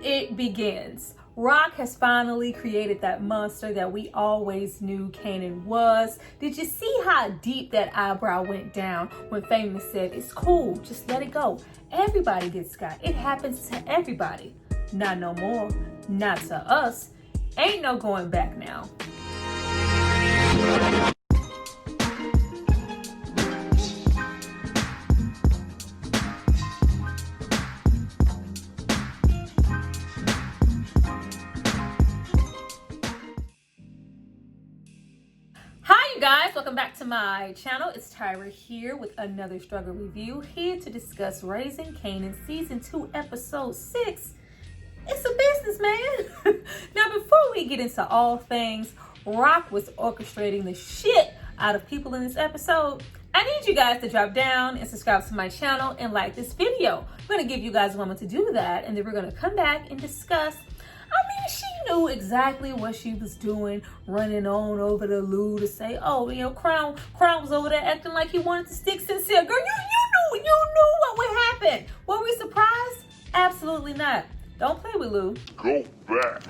it begins. Rock has finally created that monster that we always knew Kanan was. Did you see how deep that eyebrow went down when Famous said, "It's cool, just let it go. Everybody gets got. It happens to everybody." Not no more. Not to us. Ain't no going back now. Guys, welcome back to my channel. It's Tyra here with another struggle review, here to discuss Raising Kanan season 2 episode 6. It's a business, man. Now, before we get into all things, Rock was orchestrating the shit out of people in this episode. I need you guys to drop down and subscribe to my channel and like this video. I'm going to give you guys a moment to do that, and then we're going to come back and discuss. She knew exactly what she was doing, running on over to Lou to say, "Oh, you know, Crown was over there acting like he wanted to stick sincere." Girl, you knew what would happen. Were we surprised? Absolutely not. Don't play with Lou. Go back.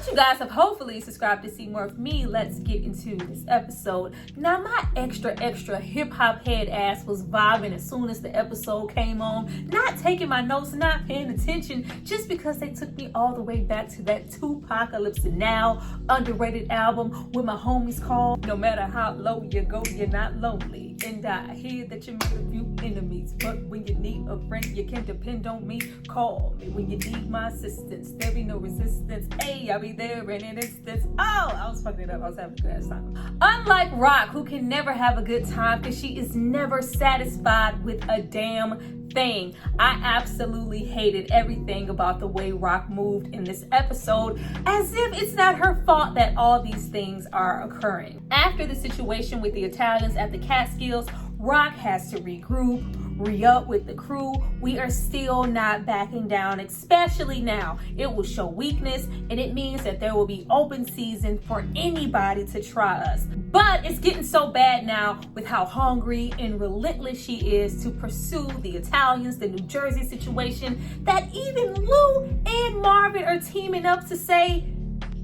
You guys have hopefully subscribed to see more of me. Let's get into this episode. Now, my extra hip-hop head ass was vibing as soon as the episode came on, not taking my notes, not paying attention, just because they took me all the way back to that Tupacalypse Now underrated album with my homies called "No Matter How Low You Go, You're Not Lonely." And I hear that you made a few enemies, but when you need a friend, you can depend on me. Call me when you need my assistance. There be no resistance. Hey, I'll be there in an instance. Oh, I was fucking it up. I was having a good ass time. Unlike Rock, who can never have a good time because she is never satisfied with a damn thing. I absolutely hated everything about the way Rock moved in this episode, as if it's not her fault that all these things are occurring. After the situation with the Italians at the Catskills, Rock has to regroup, re-up with the crew. We are still not backing down, especially now. It will show weakness, and it means that there will be open season for anybody to try us. But it's getting so bad now with how hungry and relentless she is to pursue the Italians, the New Jersey situation, that even Lou and Marvin are teaming up to say,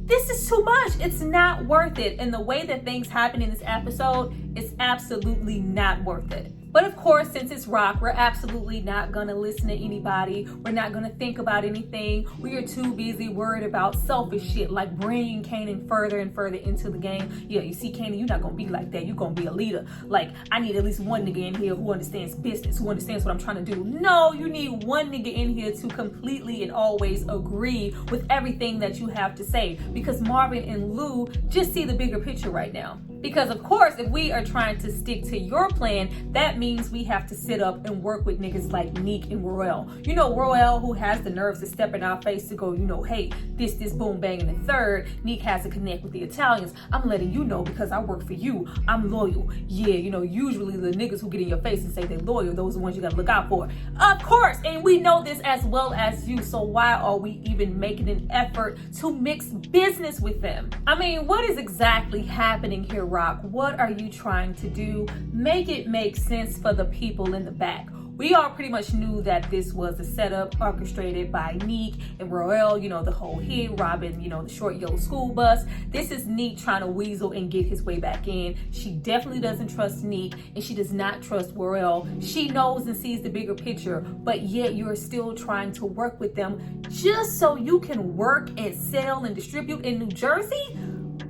this is too much. It's not worth it. And the way that things happen in this episode is absolutely not worth it. But of course, since it's Rock, we're absolutely not gonna listen to anybody. We're not gonna think about anything. We are too busy worried about selfish shit, like bringing Kanan further and further into the game. Yeah, you see, Kanan, you're not gonna be like that. You're gonna be a leader. Like, I need at least one nigga in here who understands business, who understands what I'm trying to do. No, you need one nigga in here to completely and always agree with everything that you have to say. Because Marvin and Lou just see the bigger picture right now. Because of course, if we are trying to stick to your plan, that means we have to sit up and work with niggas like Neek and Royale. You know, Royale, who has the nerves to step in our face to go, you know, hey, this, boom, bang, and the third. Neek has to connect with the Italians. I'm letting you know because I work for you. I'm loyal. Yeah, you know, usually the niggas who get in your face and say they're loyal, those are the ones you gotta look out for. Of course, and we know this as well as you, so why are we even making an effort to mix business with them? I mean, what is exactly happening here, Rock? What are you trying to do? Make it make sense for the people in the back. We all pretty much knew that this was a setup orchestrated by Neek and Royale, you know, the whole hit, Robin, you know, the short yellow school bus. This is Neek trying to weasel and get his way back in. She definitely doesn't trust Neek, and she does not trust Royale. She knows and sees the bigger picture, but yet you're still trying to work with them just so you can work and sell and distribute in New Jersey?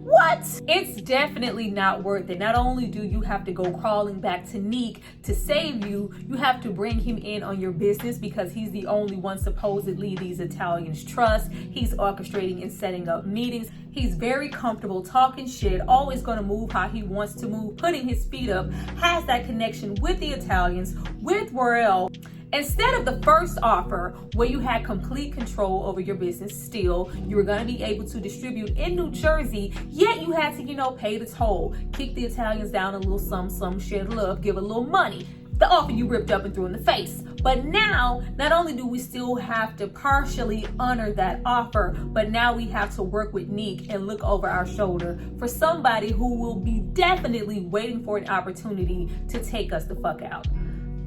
What? It's definitely not worth it. Not only do you have to go crawling back to Neek to save you, you have to bring him in on your business because he's the only one supposedly these Italians trust. He's orchestrating and setting up meetings. He's very comfortable talking shit, always gonna move how he wants to move, putting his feet up, has that connection with the Italians, with Royale. Instead of the first offer, where you had complete control over your business still, you were going to be able to distribute in New Jersey, yet you had to, pay the toll, kick the Italians down a little some, share the love, give a little money. The offer you ripped up and threw in the face. But now, not only do we still have to partially honor that offer, but now we have to work with Neek and look over our shoulder for somebody who will be definitely waiting for an opportunity to take us the fuck out.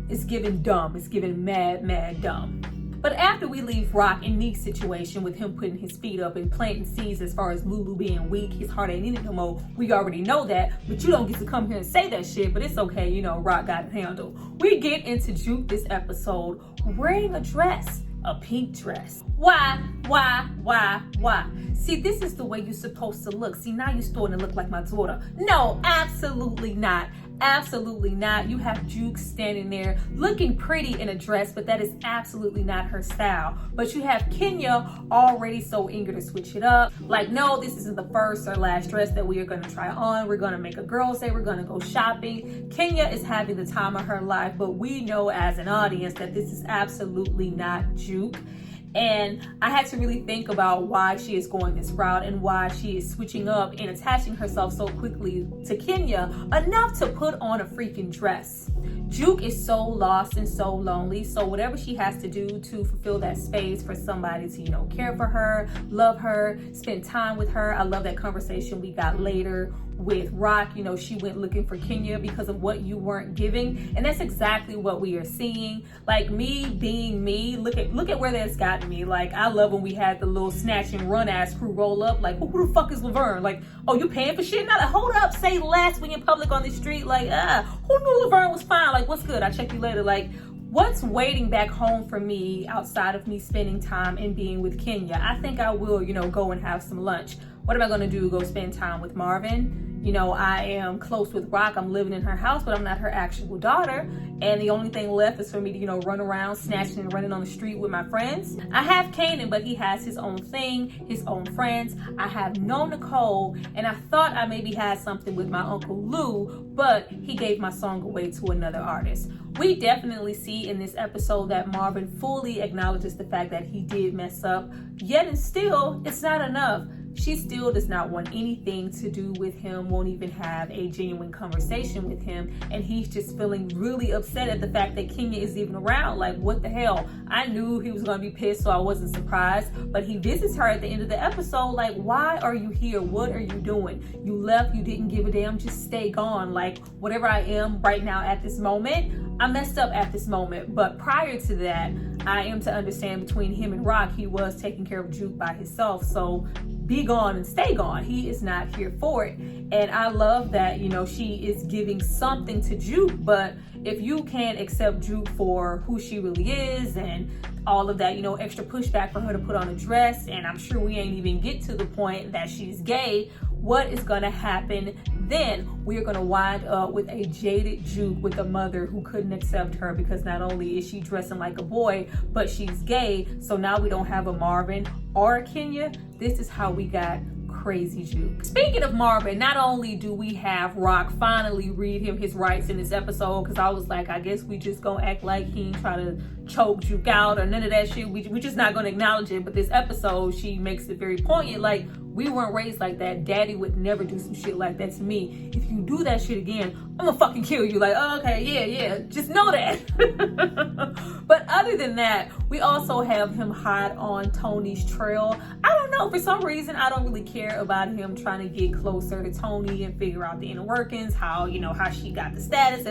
It's giving dumb. It's giving mad dumb. But after we leave Rock and Neek's situation with him putting his feet up and planting seeds as far as Lulu being weak, his heart ain't in it no more, we already know that, but you don't get to come here and say that shit, but it's okay, Rock got it handled. We get into Juke this episode wearing a dress, a pink dress. Why? See, this is the way you're supposed to look. See, now you're starting to look like my daughter. No, absolutely not. Absolutely not. You have Juke standing there looking pretty in a dress, but that is absolutely not her style. But you have Kenya already so eager to switch it up. Like, no, this isn't the first or last dress that we are going to try on. We're going to make a girl's day. We're going to go shopping. Kenya is having the time of her life, but we know as an audience that this is absolutely not Juke. And I had to really think about why she is going this route and why she is switching up and attaching herself so quickly to Kenya enough to put on a freaking dress. Juke is so lost and so lonely, so whatever she has to do to fulfill that space for somebody to, care for her, love her, spend time with her. I love that conversation we got later with Rock. She went looking for Kenya because of what you weren't giving, and that's exactly what we are seeing. Like, me being me, look at where that's gotten me. Like, I love when we had the little snatch and run ass crew roll up, like, who the fuck is Laverne? Like, oh, you paying for shit now? Like, hold up, say less when you're in public on the street. Like, who knew Laverne was fine? Like, what's good? I'll check you later. Like, what's waiting back home for me outside of me spending time and being with Kenya? I think I will, go and have some lunch. What am I going to do? Go spend time with Marvin? I am close with Rock. I'm living in her house, but I'm not her actual daughter. And the only thing left is for me to, run around, snatching and running on the street with my friends. I have Kanan, but he has his own thing, his own friends. I have no Nicole, and I thought I maybe had something with my Uncle Lou, but he gave my song away to another artist. We definitely see in this episode that Marvin fully acknowledges the fact that he did mess up, yet and still, it's not enough. She still does not want anything to do with him, won't even have a genuine conversation with him, and he's just feeling really upset at the fact that Kenya is even around. Like, what the hell? I knew he was going to be pissed, so I wasn't surprised, but he visits her at the end of the episode like, why are you here? What are you doing? You left, you didn't give a damn, just stay gone. Like, whatever I am right now at this moment, I messed up at this moment, but prior to that, I am to understand between him and Rock, he was taking care of Juke by himself, so be gone and stay gone. He is not here for it. And I love that, she is giving something to Juke, but if you can't accept Juke for who she really is and all of that, extra pushback for her to put on a dress, and I'm sure we ain't even get to the point that she's gay, what is gonna happen then? We're gonna wind up with a jaded Juke with a mother who couldn't accept her because not only is she dressing like a boy, but she's gay. So now we don't have a Marvin or a Kenya. This is how we got crazy Juke. Speaking of Marvin, not only do we have Rock finally read him his rights in this episode, because I was like, I guess we just gonna act like he ain't try to choke Juke out or none of that shit. We just not gonna acknowledge it. But this episode, she makes it very poignant. Like, we weren't raised like that. Daddy would never do some shit like that to me. If you do that shit again, I'm gonna fucking kill you. Like, oh, okay, yeah, just know that. But other than that, we also have him hot on Tony's trail. I don't know, for some reason, I don't really care about him trying to get closer to Tony and figure out the inner workings, how she got the status,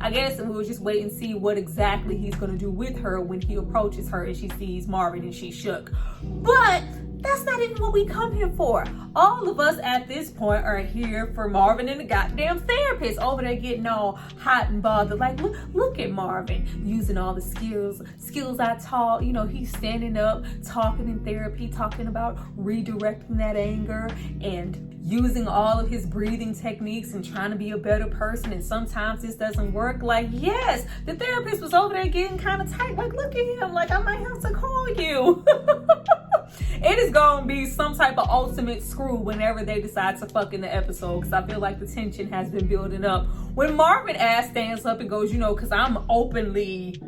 I guess we'll just wait and see what exactly he's gonna do with her when he approaches her and she sees Marvin and she's shook. But that's not even what we come here for. All of us at this point are here for Marvin and the goddamn therapist over there getting all hot and bothered. Like, look at Marvin using all the skills I taught. He's standing up, talking in therapy, talking about redirecting that anger and using all of his breathing techniques and trying to be a better person. And sometimes this doesn't work. Like, yes, the therapist was over there getting kind of tight. Like, look at him. Like, I might have to call you. It is gonna be some type of ultimate screw whenever they decide to fuck in the episode, because I feel like the tension has been building up. When Marvin ass stands up and goes, because I'm openly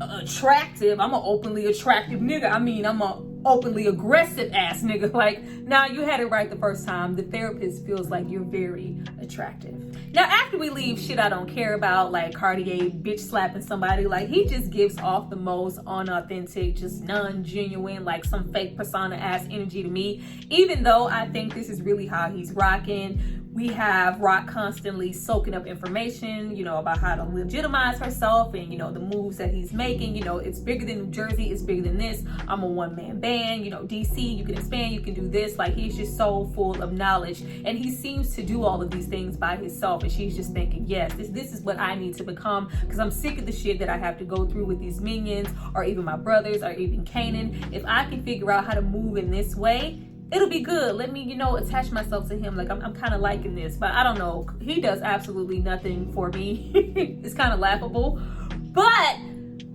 attractive. I'm an openly attractive nigga. I mean, I'm a openly aggressive ass nigga. Like, now you had it right the first time. The therapist feels like you're very attractive. Now, after we leave shit I don't care about, like Cartier bitch slapping somebody, like, he just gives off the most unauthentic, just non-genuine, like some fake persona ass energy to me. Even though I think this is really how he's rocking. We have Rock constantly soaking up information, you know, about how to legitimize herself and, you know, the moves that he's making. You know, it's bigger than New Jersey, it's bigger than this. I'm a one-man band, you know, DC, you can expand, you can do this. Like, he's just so full of knowledge. And he seems to do all of these things by himself. And she's just thinking, yes, this is what I need to become, because I'm sick of the shit that I have to go through with these minions, or even my brothers, or even Kanan. If I can figure out how to move in this way, it'll be good. Let me, you know, attach myself to him. Like, I'm kind of liking this, but I don't know. He does absolutely nothing for me. It's kind of laughable. But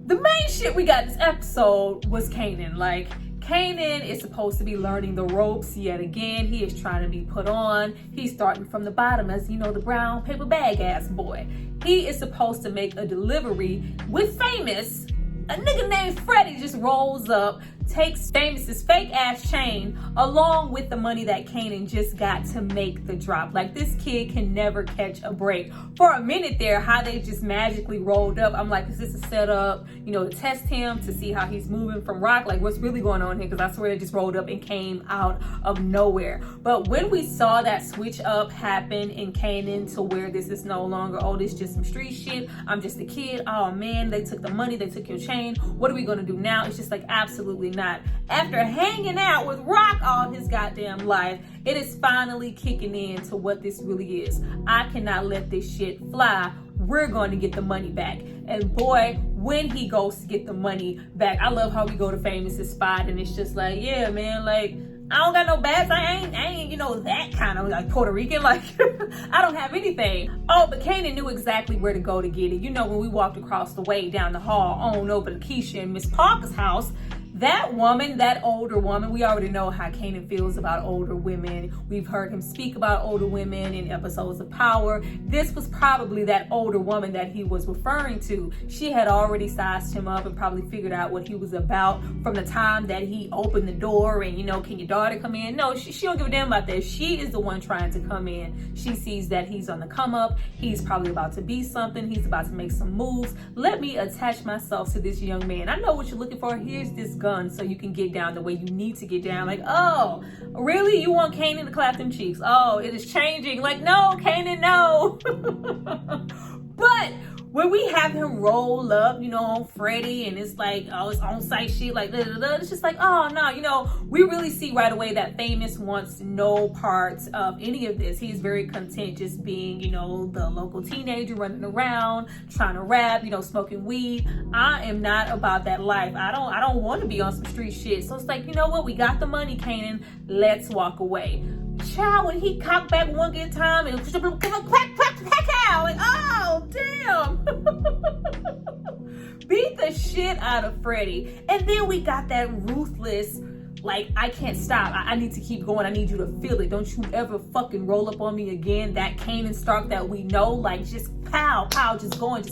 the main shit we got this episode was Kanan. Like, Kanan is supposed to be learning the ropes yet again. He is trying to be put on. He's starting from the bottom as, you know, the brown paper bag ass boy. He is supposed to make a delivery with Famous. A nigga named Freddie just rolls up, takes Famous's fake ass chain along with the money that Kanan just got to make the drop. Like, this kid can never catch a break. For a minute there, how they just magically rolled up, I'm like, is this a setup, you know, to test him, to see how he's moving from Rock? Like, what's really going on here? Because I swear they just rolled up and came out of nowhere. But when we saw that switch up happen in Kanan to where this is no longer, oh, this is just some street shit, I'm just a kid, oh man, they took the money, they took your chain, what are we gonna do now? It's just like, absolutely not. After hanging out with Rock all his goddamn life, it is finally kicking in to what this really is. I cannot let this shit fly. We're going to get the money back. And boy, when he goes to get the money back, I love how we go to Famous's spot and it's just like, yeah, man, like, I don't got no bats. I ain't, you know, that kind of like Puerto Rican. Like, I don't have anything. Oh, but Kanan knew exactly where to go to get it. You know, when we walked across the way down the hall on over to Keisha and Miss Parker's house, that woman, that older woman, we already know how Kanan feels about older women. We've heard him speak about older women in episodes of Power. This was probably that older woman that he was referring to. She had already sized him up and probably figured out what he was about from the time that he opened the door and, you know, can your daughter come in? No, she don't give a damn about that. She is the one trying to come in. She sees that he's on the come up. He's probably about to be something. He's about to make some moves. Let me attach myself to this young man. I know what you're looking for. Here's this gun so you can get down the way you need to get down. Like, oh, really? You want Kanan to clap them cheeks? Oh, it is changing. Like, no, Kanan, no. But when we have him roll up, you know, on Freddie, and it's like, oh, it's on-site shit, like, it's just like, oh, no, you know, we really see right away that Famous wants no parts of any of this. He's very content just being, you know, the local teenager running around, trying to rap, you know, smoking weed. I am not about that life. I don't want to be on some street shit. So it's like, you know what? We got the money, Kanan. Let's walk away. Child, when he cocked back one good time and like, oh, damn. Beat the shit out of Freddie. And then we got that ruthless, like, I can't stop. I need to keep going. I need you to feel it. Don't you ever fucking roll up on me again. That Kanan Stark that we know, like, just pow, pow, just going.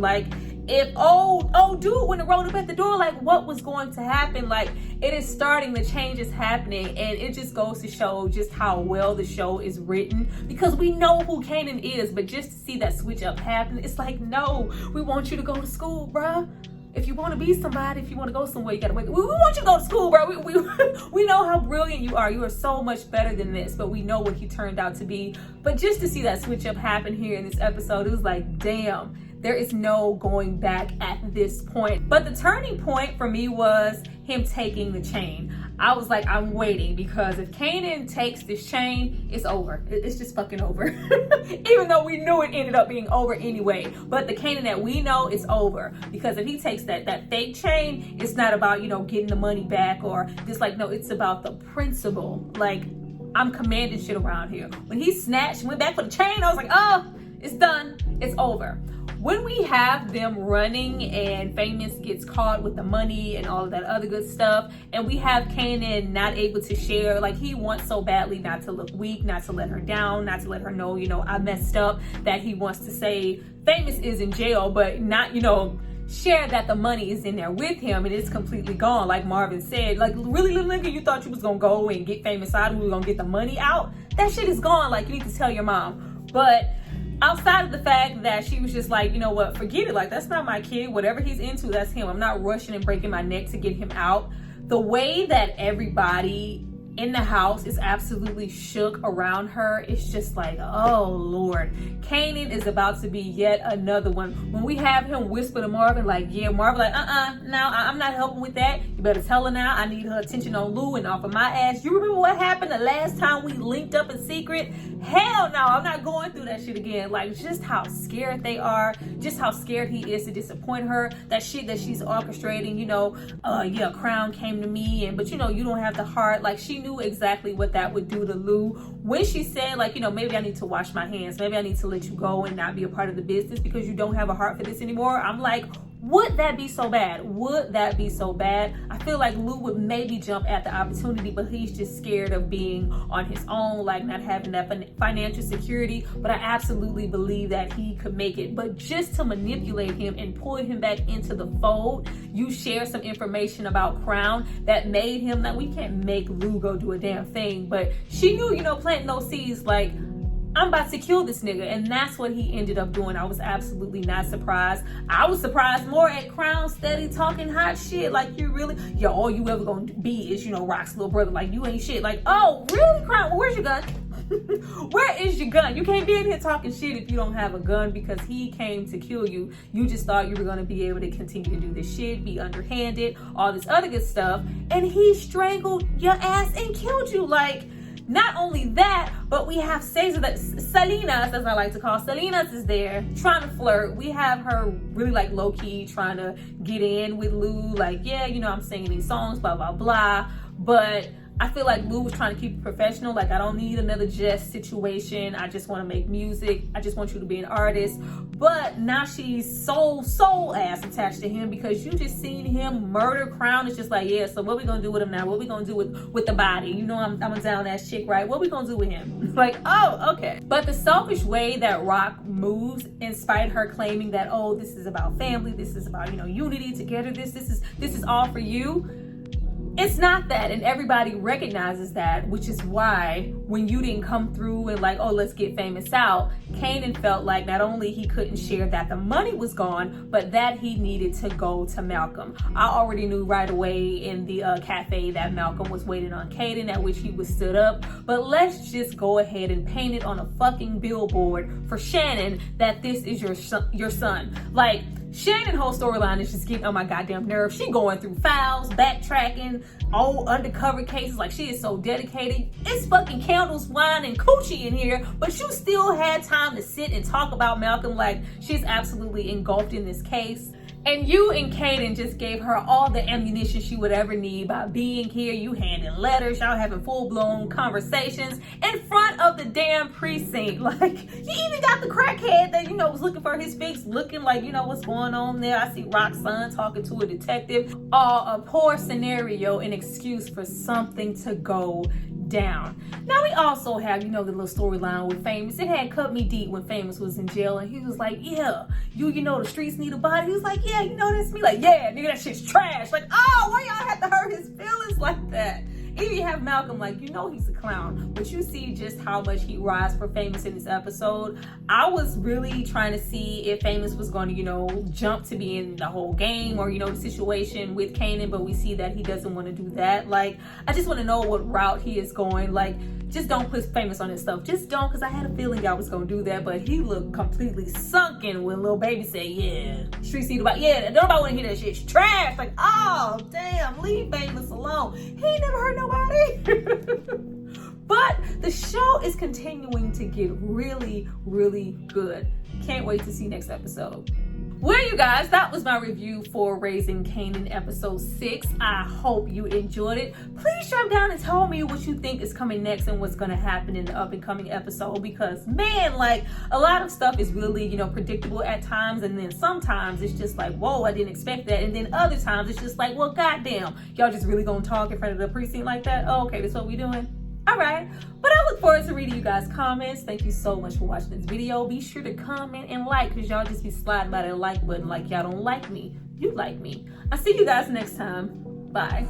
Like, if old dude wouldn't have rolled up at the door, like, what was going to happen? Like, it is starting, the change is happening, and it just goes to show just how well the show is written, because we know who Kanan is, but just to see that switch up happen, it's like, no, we want you to go to school, bruh. If you want to be somebody, if you want to go somewhere, you gotta wake up. We want you to go to school, bro. We know how brilliant you are. You are so much better than this, but we know what he turned out to be. But just to see that switch up happen here in this episode, it was like, damn, there is no going back at this point. But the turning point for me was him taking the chain. I was like, I'm waiting, because if Kanan takes this chain, it's over. It's just fucking over. Even though we knew it ended up being over anyway. But the Kanan that we know is over. Because if he takes that fake chain, it's not about, you know, getting the money back or just like, no, it's about the principle. Like, I'm commanding shit around here. When he snatched, went back for the chain, I was like, oh, it's done. It's over. When we have them running and Famous gets caught with the money and all of that other good stuff, and we have Kanan not able to share, like, he wants so badly not to look weak, not to let her down, not to let her know, you know, I messed up, that he wants to say Famous is in jail, but not, you know, share that the money is in there with him and it's completely gone, like Marvin said. Like, really, little nigga, you thought you was gonna go and get famous out and we were gonna get the money out? That shit is gone. Like, you need to tell your mom. But outside of the fact that she was just like, you know what, forget it. Like, that's not my kid. Whatever he's into, that's him. I'm not rushing and breaking my neck to get him out. The way that everybody in the house is absolutely shook around her, it's just like, oh Lord. Kanan is about to be yet another one. When we have him whisper to Marvin, like, yeah, Marvin like, no, I'm not helping with that. You better tell her now. I need her attention on Lou and off of my ass. You remember what happened the last time we linked up in secret? Hell no, I'm not going through that shit again. Like, just how scared they are, just how scared he is to disappoint her. That shit that she's orchestrating, you know, yeah, Crown came to me, but you know, you don't have the heart. Like, she knew exactly what that would do to Lou. When she said, like, you know, maybe I need to wash my hands, maybe I need to let you go and not be a part of the business because you don't have a heart for this anymore, I'm like, would that be so bad? Would that be so bad? I feel like Lou would maybe jump at the opportunity, but he's just scared of being on his own, like not having that financial security. But I absolutely believe that he could make it. But just to manipulate him and pull him back into the fold, you share some information about Crown that made him, that we can't make Lou go do a damn thing. But she knew, you know, planting those seeds, like, I'm about to kill this nigga, and that's what he ended up doing. I was absolutely not surprised. I was surprised more at Crown steady talking hot shit. Like, you really, yo, all you ever gonna be is, you know, Rock's little brother. Like, you ain't shit. Like, oh, really, Crown? Well, where's your gun? Where is your gun? You can't be in here talking shit if you don't have a gun, because he came to kill you. You just thought you were gonna be able to continue to do this shit, be underhanded, all this other good stuff, and he strangled your ass and killed you. Like, not only that, but we have Salinas, as I like to call, Salinas is there trying to flirt. We have her really like low-key trying to get in with Lou, like, yeah, you know, I'm singing these songs, blah, blah, blah. But I feel like Lou was trying to keep it professional. Like, I don't need another Jess situation. I just want to make music. I just want you to be an artist. But now she's soul ass attached to him because you just seen him murder Crown. It's just like, yeah, so what we gonna do with him now? What we gonna do with the body? You know, I'm a down ass chick, right? What we gonna do with him? Like, oh, okay. But the selfish way that Rock moves, in spite of her claiming that, oh, this is about family, this is about, you know, unity together, this is all for you. It's not that, and everybody recognizes that, which is why when you didn't come through and like, oh, let's get famous out, Kanan felt like not only he couldn't share that the money was gone, but that he needed to go to Malcolm. I already knew right away in the cafe that Malcolm was waiting on Kanan, at which he was stood up. But let's just go ahead and paint it on a fucking billboard for Shannon that this is your son. Like, Shannon's whole storyline is just getting on my goddamn nerves. She going through files, backtracking, old undercover cases. Like, she is so dedicated. It's fucking candles, wine, and coochie in here, but you still had time to sit and talk about Malcolm. Like, she's absolutely engulfed in this case. And you and Kanan just gave her all the ammunition she would ever need by being here. You handing letters, y'all having full-blown conversations in front of the damn precinct. Like, you even got the crackhead that, you know, was looking for his fix, looking like, you know, what's going on there. I see Rock's son talking to a detective. A poor scenario, an excuse for something to go down. Now we also have, you know, the little storyline with Famous. It had cut me deep when Famous was in jail, and he was like, yeah, you know, the streets need a body. He was like, yeah, you know, that's me. Like, yeah, nigga, that shit's trash. Like, oh, why y'all have to hurt his feelings like that? Even you have Malcolm, like, you know he's a clown, but you see just how much he rides for Famous in this episode. I was really trying to see if Famous was going to, you know, jump to be in the whole game or, you know, the situation with Kanan, but we see that he doesn't want to do that. Like, I just want to know what route he is going. Like, just don't put Famous on his stuff. Just don't, because I had a feeling y'all was going to do that, but he looked completely sunken when Lil Baby said, yeah, streets need about, yeah, nobody want to hear that shit. It's trash. Like, oh, damn, leave Famous alone. He ain't never hurt nobody. But the show is continuing to get really, really good. Can't wait to see next episode. Well, you guys, that was my review for Raising Kanan episode 6. I hope you enjoyed it. Please drop down and tell me what you think is coming next and what's going to happen in the up and coming episode, because man, like, a lot of stuff is really, you know, predictable at times, and then sometimes it's just like, whoa, I didn't expect that, and then other times it's just like, well, goddamn, y'all just really gonna talk in front of the precinct like that? Oh, okay, that's what we doing. All right, but I look forward to reading you guys' comments. Thank you so much for watching this video. Be sure to comment and like, because y'all just be sliding by that like button like y'all don't like me. You like me. I'll see you guys next time. Bye.